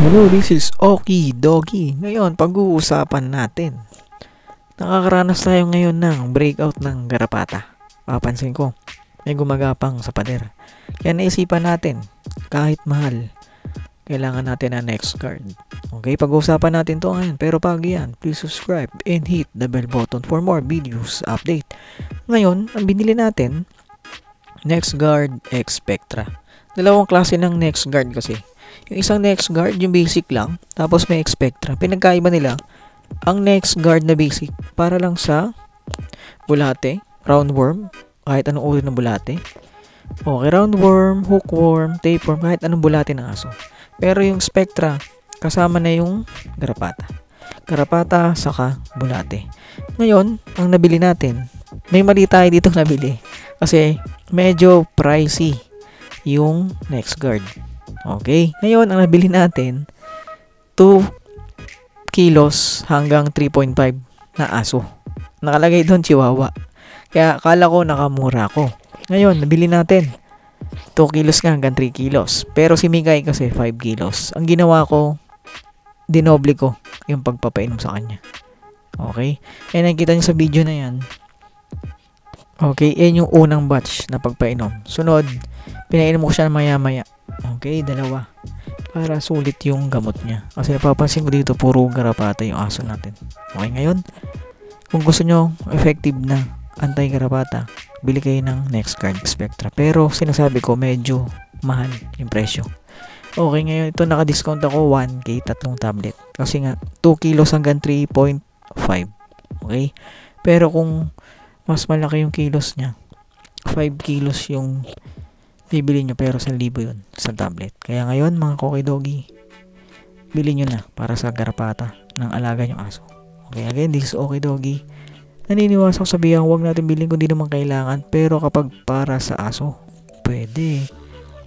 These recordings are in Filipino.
Hello, this is Okie Doggy. Ngayon, pag-uusapan natin. Nakakaranas tayo ngayon ng breakout ng garapata. Papansin ko, may gumagapang sa pader. Kaya naisipan natin, kahit mahal, kailangan natin ng next card. Okay, pag-uusapan natin to ngayon. Pero pag yan, please subscribe and hit the bell button for more videos update. Ngayon, ang binili natin, Next Guard X Spectra. Dalawang klase ng Next Guard kasi. Yung isang Next Guard, yung basic lang, tapos may Spectra. Pinagkaiba nila, ang Next Guard na basic, para lang sa bulate, roundworm, kahit anong uri ng bulate. Okay, roundworm, hookworm, tapeworm, kahit anong bulate ng aso. Pero yung Spectra, kasama na yung garapata. Garapata, saka bulate. Ngayon, ang nabili natin, may mali tayo dito nabili. Kasi, medyo pricey yung Next Guard. Okay, ngayon ang nabili natin 2 kilos hanggang 3.5 na aso. Nakalagay doon Chihuahua. Kaya akala ko nakamura ko. Ngayon, nabili natin 2 kilos nga hanggang 3 kilos. Pero si Mikay kasi 5 kilos. Ang ginawa ko, dinoble ko yung pagpapainom sa kanya. Okay? Kaya nakikita nyo sa video na yan. Okay, yan yung unang batch na pagpainom. Sunod, pinainom ko siya maya-maya. Okay, dalawa. Para sulit yung gamot niya. Kasi napapansin ko dito, puro garapata yung aso natin. Okay, ngayon, kung gusto nyo effective na anti-garapata, bili kayo ng Next Guard Spectra. Pero, sinasabi ko, medyo mahal yung presyo. Okay, ngayon, ito naka-discount ako, 1K, tatlong tablet. Kasi nga, 2 kilos hanggang 3.5. Okay? Pero kung mas malaki yung kilos niya, 5 kilos yung bibili nyo, pero 1,000 yun sa tablet. Kaya ngayon, mga Koki Doggy, bili nyo na para sa garapata ng alaga nyong aso. Okay, again, this is Okie Doggy. Naniniwasa ko sabihan, huwag natin bilhin kung di naman kailangan, pero kapag para sa aso, pwede.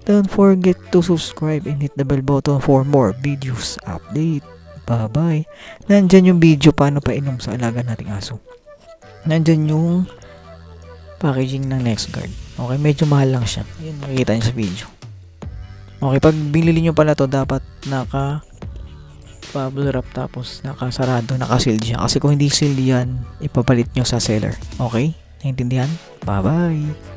Don't forget to subscribe and hit the bell button for more videos update. Bye-bye. Nandyan yung video paano painom sa alaga nating aso. Nandyan yung packaging ng Next Guard. Okay, medyo mahal lang siya. Ayun, makikita nyo sa video. Okay, pag binili nyo pala to, dapat naka bubble wrap tapos nakasarado, naka-sealed siya. Kasi kung hindi sealed yan, ipapalit nyo sa seller. Okay? Naintindihan? Bye-bye!